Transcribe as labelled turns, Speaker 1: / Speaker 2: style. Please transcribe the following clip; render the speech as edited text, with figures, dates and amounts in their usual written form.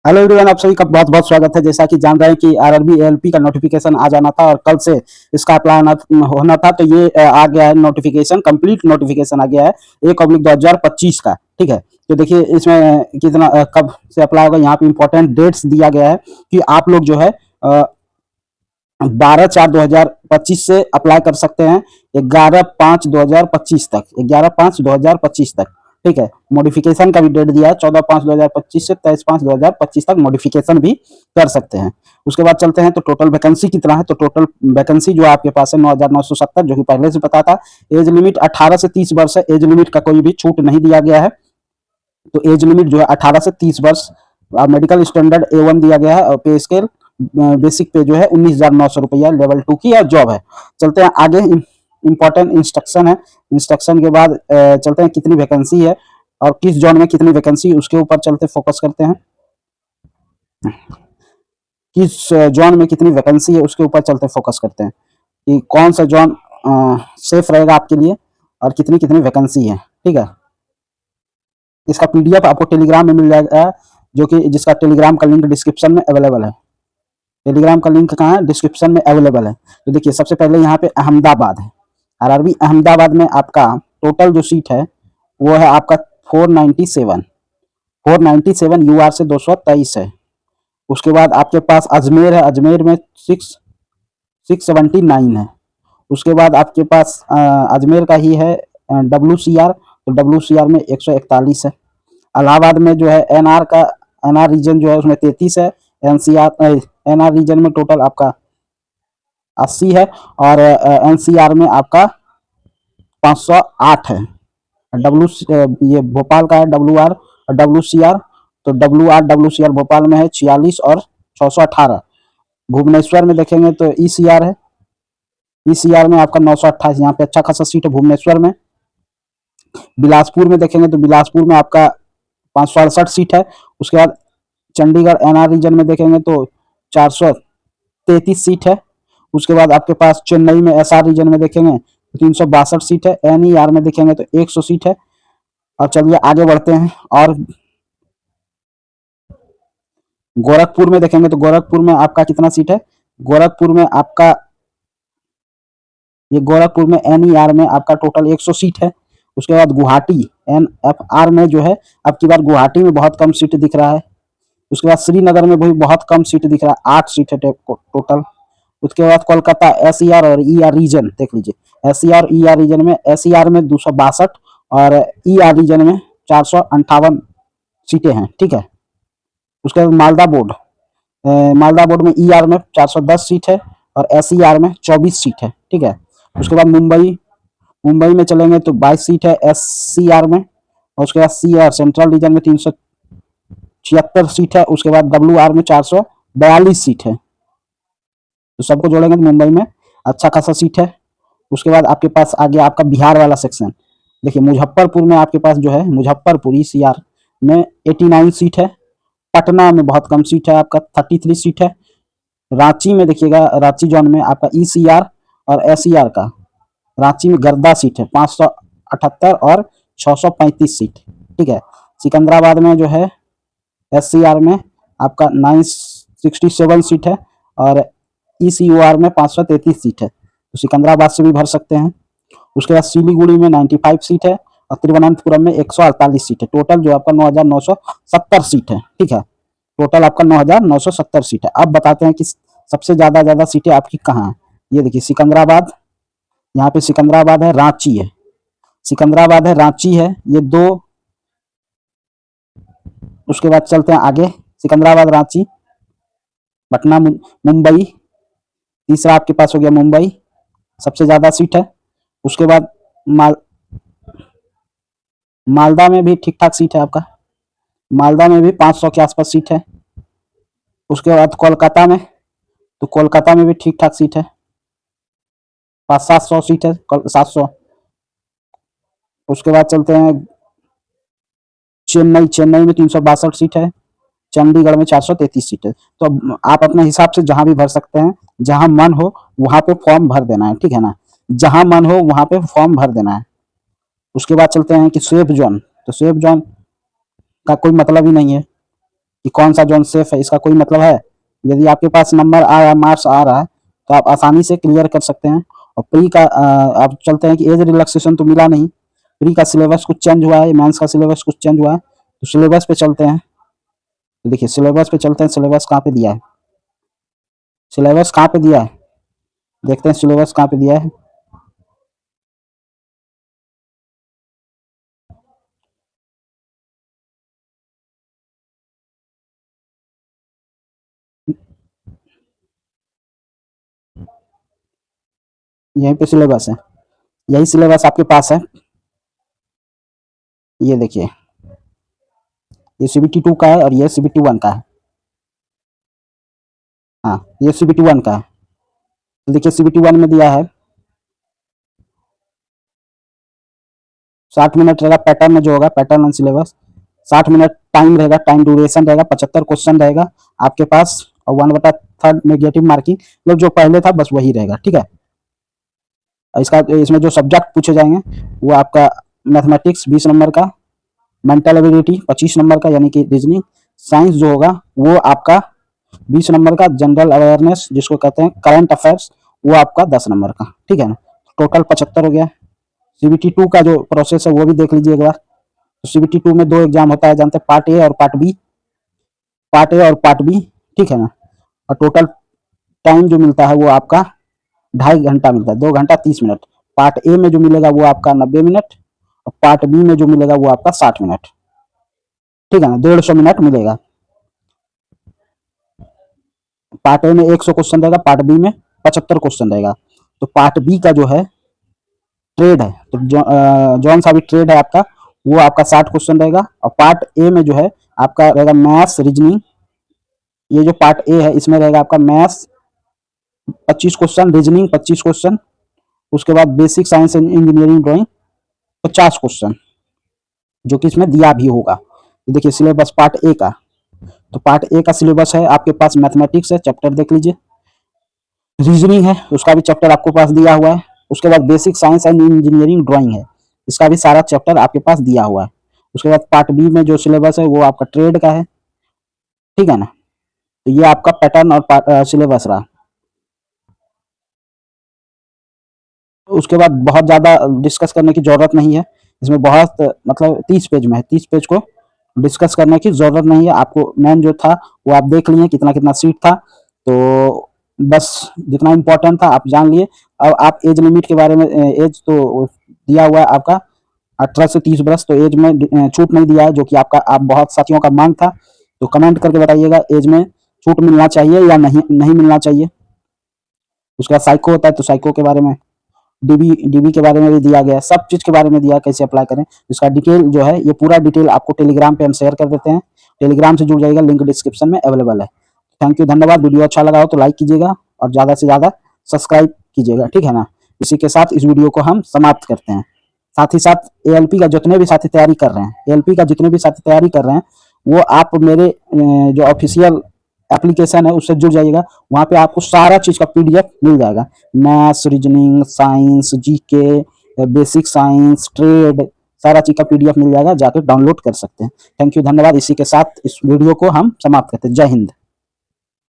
Speaker 1: Hello everyone, आप सभी का बहुत बहुत स्वागत है। जैसा कि जान रहे हैं कि आरआरबी एएलपी का नोटिफिकेशन आ जाना था और कल से इसका अप्लाई होना था। तो ये आ गया है नोटिफिकेशन, कंप्लीट नोटिफिकेशन आ गया है 1/2025 का। ठीक है, तो देखिए इसमें कितना कब से अप्लाई होगा, यहाँ पे इंपॉर्टेंट डेट्स दिया गया है कि आप लोग जो है 12/4/2025 से अप्लाई कर सकते हैं 11/5/2025 तक, 11/5/2025 तक। ठीक है, मॉडिफिकेशन का भी डेट दिया है 14/5/2025 से 23/5/2025 तक मॉडिफिकेशन भी कर सकते हैं। उसके बाद चलते हैं तो टोटल वैकेंसी कितना है। तो टोटल वैकेंसी जो आपके पास है 9,970, जो कि पहले से पता था। एज लिमिट 18 से 30 वर्ष है, एज लिमिट का कोई भी छूट नहीं दिया गया है। तो एज लिमिट जो है 18 से 30 वर्ष। मेडिकल स्टैंडर्ड A1 दिया गया है और पे स्केल बेसिक पे जो है 19,900 रुपया लेवल 2 की और जॉब है। चलते हैं आगे, इंपॉर्टेंट इंस्ट्रक्शन है। इंस्ट्रक्शन के बाद चलते हैं कितनी वैकेंसी है और किस जोन में कितनी वैकेंसी, उसके ऊपर चलते फोकस करते हैं। किस जोन में कितनी वैकेंसी है उसके ऊपर चलते फोकस करते हैं कि कौन सा जोन सेफ रहेगा आपके लिए और कितनी कितनी वैकेंसी है। ठीक है, इसका पीडीएफ आपको टेलीग्राम में मिल जाएगा, जो कि जिसका टेलीग्राम का लिंक डिस्क्रिप्शन में अवेलेबल है। टेलीग्राम का लिंक कहाँ है? डिस्क्रिप्शन में अवेलेबल है। तो देखिए सबसे पहले यहाँ पे अहमदाबाद है। आरआरबी अहमदाबाद में आपका टोटल जो सीट है वो है आपका 497 यूआर से 223 है। उसके बाद आपके पास अजमेर है, अजमेर में 679 है। उसके बाद आपके पास अजमेर का ही है WCR, तो WCR में 141 है। इलाहाबाद में जो है एनआर का, एनआर रीजन जो है उसमें 33 है। एनआर रीजन में टोटल आपका 80 है और एनसीआर में आपका 508 है। डब्ल्यू ये भोपाल का है WR और WCR। तो WR भोपाल में है 46 और 618। भुवनेश्वर में देखेंगे तो ECR है, ECR में आपका 928। यहाँ पे अच्छा खासा सीट है भुवनेश्वर में। बिलासपुर में देखेंगे तो बिलासपुर में आपका 568 सीट है। उसके बाद चंडीगढ़ एनआर रीजन में देखेंगे तो 433 सीट है। उसके बाद आपके पास चेन्नई में SR रीजन में देखेंगे तो 362 सीट है। NER में देखेंगे तो 100 सीट है। और चलिए आगे बढ़ते हैं, और गोरखपुर में देखेंगे तो गोरखपुर में आपका कितना सीट है। गोरखपुर में आपका, ये गोरखपुर में NER में आपका टोटल 100 सीट है। उसके बाद गुवाहाटी NFR में जो है अब की बार गुवाहाटी में बहुत कम सीट दिख रहा है। उसके बाद श्रीनगर में भी बहुत कम सीट दिख रहा है, 8 सीट है टोटल। उसके बाद कोलकाता SER और ER रीजन देख लीजिए। SER ER रीजन में, SER में 262 और ER रीजन में 458 सीटें हैं। ठीक है, उसके बाद मालदा बोर्ड में ER में 410 सीट है और SER में 24 सीट है। ठीक है, उसके बाद मुंबई में चलेंगे तो 22 सीट है SCR में। और उसके बाद CR सेंट्रल रीजन में 376 सीट है। उसके बाद WR में 442 सीट है। तो सबको जोड़ेंगे तो मुंबई में अच्छा खासा सीट है। उसके बाद आपके पास आ गया आपका बिहार वाला सेक्शन। देखिए मुजफ्फरपुर में आपके पास जो है, मुजफ्फरपुर ECR में 89 सीट है। पटना में बहुत कम सीट है, आपका 33 सीट है। रांची में देखिएगा, रांची जोन में आपका ECR और SER का, रांची में गर्दा सीट है 578 और 635 सीट। ठीक है, सिकंदराबाद में जो है SCR में आपका 967 सीट है और ECOR में 533 सीट है। तो सिकंदराबाद से भी भर सकते हैं। उसके बाद सिलीगुड़ी में 95 सीट है और तिरुवनंतपुरम में 148 सीट है। टोटल जो आपका 9,970 सीट है। ठीक है, टोटल आपका 9,970 सीट है। अब बताते हैं कि सबसे ज्यादा सीटें आपकी कहाँ है। ये देखिए सिकंदराबाद, यहाँ पे सिकंदराबाद है, रांची है, सिकंदराबाद है, रांची है, ये दो। उसके बाद चलते हैं आगे, सिकंदराबाद, रांची, पटना, मुंबई। तीसरा आपके पास हो गया मुंबई, सबसे ज्यादा सीट है। उसके बाद मालदा में भी ठीक ठाक सीट है आपका, मालदा में भी 500 के आसपास सीट है। उसके बाद कोलकाता में, तो कोलकाता में भी ठीक ठाक सीट है, 500-700 सीट है, 700। उसके बाद चलते हैं चेन्नई में 362 सीट है। चंडीगढ़ में 433 सीट है। तो आप अपने हिसाब से जहां भी भर सकते हैं, जहां मन हो वहां पे फॉर्म भर देना है। ठीक है ना, जहां मन हो वहां पे फॉर्म भर देना है। उसके बाद चलते हैं कि सेफ जोन, तो सेफ जोन का कोई मतलब ही नहीं है। कि कौन सा जोन सेफ है, इसका कोई मतलब है? यदि आपके पास नंबर आ रहा है, मार्क्स आ रहा है, तो आप आसानी से क्लियर कर सकते हैं। और प्री का आप चलते हैं कि एज रिलैक्सेशन तो मिला नहीं, प्री का सिलेबस कुछ चेंज हुआ है, मेंस का सिलेबस कुछ चेंज हुआ है, तो सिलेबस पे चलते हैं। तो देखिए सिलेबस पे चलते हैं, सिलेबस कहाँ पे दिया है, सिलेबस कहाँ पे दिया है, देखते हैं सिलेबस कहाँ पे दिया है। यहीं पे सिलेबस है, यही सिलेबस आपके पास है। ये देखिए, ये CBT 2 का है और ये CBT 1 का है। हाँ, ये CBT 1 का है। तो देखिए CBT 1 में दिया है 60 मिनट रहेगा पैटर्न में, जो होगा pattern and syllabus, 60 minute time रहेगा, टाइम ड्यूरेशन रहेगा, 75 क्वेश्चन रहेगा आपके पास, और 1/3 नेगेटिव मार्किंग, मतलब जो पहले था बस वही रहेगा, ठीक है। इसका इसमें जो सब्जेक्ट पूछे जाएंगे वो आपका मैथमेटिक्स 20 नंबर का, मेंटल एबिलिटी 25 नंबर का यानी कि रीजनिंग, साइंस जो होगा वो आपका 20 नंबर का, जनरल अवेयरनेस जिसको कहते हैं करंट अफेयर्स वो आपका 10 नंबर का, ठीक है ना। टोटल 75 हो गया। CBT 2 का जो प्रोसेस है वो भी देख लीजिए एक बार। तो CBT 2 में 2 एग्जाम होता है, जानते हैं, पार्ट ए और पार्ट बी, पार्ट ए और पार्ट बी, ठीक है ना। और टोटल टाइम जो मिलता है वो आपका 2.5 घंटा मिलता है, 2 घंटा 30 मिनट। पार्ट ए में जो मिलेगा वो आपका 90 मिनट, और पार्ट बी में जो मिलेगा वो आपका 60 मिनट, ठीक है ना, 150 मिनट मिलेगा। पार्ट ए में 100 क्वेश्चन रहेगा, पार्ट बी में 75 क्वेश्चन रहेगा। तो पार्ट बी का जो है ट्रेड है, तो जौन सा भी ट्रेड है आपका वो आपका 60 क्वेश्चन रहेगा। और पार्ट ए में जो है आपका रहेगा मैथ्स रीजनिंग, ये जो पार्ट ए है इसमें रहेगा आपका मैथ्स 25 क्वेश्चन, रीजनिंग 25 क्वेश्चन, उसके बाद basic science and engineering drawing 50 question, जो कि इसमें दिया भी होगा। तो देखिए सिलेबस पार्ट ए का, तो पार्ट ए का सिलेबस है आपके पास, मैथमेटिक्स है, चैप्टर देख लीजिए, रीजनिंग है, उसका भी चैप्टर आपके पास दिया हुआ है, उसके बाद basic science and engineering drawing है, इसका भी सारा चैप्टर आपके पास दिया हुआ है। उसके बाद पार्ट बी में जो सिलेबस है वो आपका ट्रेड का है, ठीक है ना। तो ये आपका पैटर्न और सिलेबस रहा। उसके बाद बहुत ज़्यादा डिस्कस करने की ज़रूरत नहीं है, इसमें बहुत मतलब 30 पेज में है, 30 पेज को डिस्कस करने की ज़रूरत नहीं है। आपको मेन जो था वो आप देख लिए, कितना कितना सीट था, तो बस जितना इम्पोर्टेंट था आप जान लिए। अब आप एज लिमिट के बारे में, एज तो दिया हुआ है आपका 18 से 30 वर्ष, तो एज में छूट नहीं दिया है, जो कि आपका आप बहुत साथियों का मांग था। तो कमेंट करके बताइएगा एज में छूट मिलना चाहिए या नहीं, नहीं मिलना चाहिए। उसका साइको होता है तो साइको के बारे में, डीबी के बारे में भी दिया गया है, सब चीज़ के बारे में दिया है, कैसे अप्लाई करें। इसका डिटेल जो है ये पूरा डिटेल आपको टेलीग्राम पे हम शेयर कर देते हैं, टेलीग्राम से जुड़ जाइएगा, लिंक डिस्क्रिप्शन में अवेलेबल है। थैंक यू, धन्यवाद। वीडियो अच्छा लगा हो तो लाइक कीजिएगा और ज़्यादा से ज़्यादा सब्सक्राइब कीजिएगा, ठीक है ना। इसी के साथ इस वीडियो को हम समाप्त करते हैं। साथ ही साथ एएलपी का जितने भी साथी तैयारी कर रहे हैं, एएलपी का जितने भी साथी तैयारी कर रहे हैं, वो आप मेरे जो ऑफिशियल एप्लीकेशन है उससे जुड़ जाइएगा, वहाँ पे आपको सारा चीज़ का पीडीएफ मिल जाएगा, maths reasoning science GK basic science trade, सारा चीज़ का पीडीएफ मिल जाएगा, जाकर डाउनलोड कर सकते हैं। थैंक यू, धन्यवाद। इसी के साथ इस वीडियो को हम समाप्त करते हैं। जय हिंद।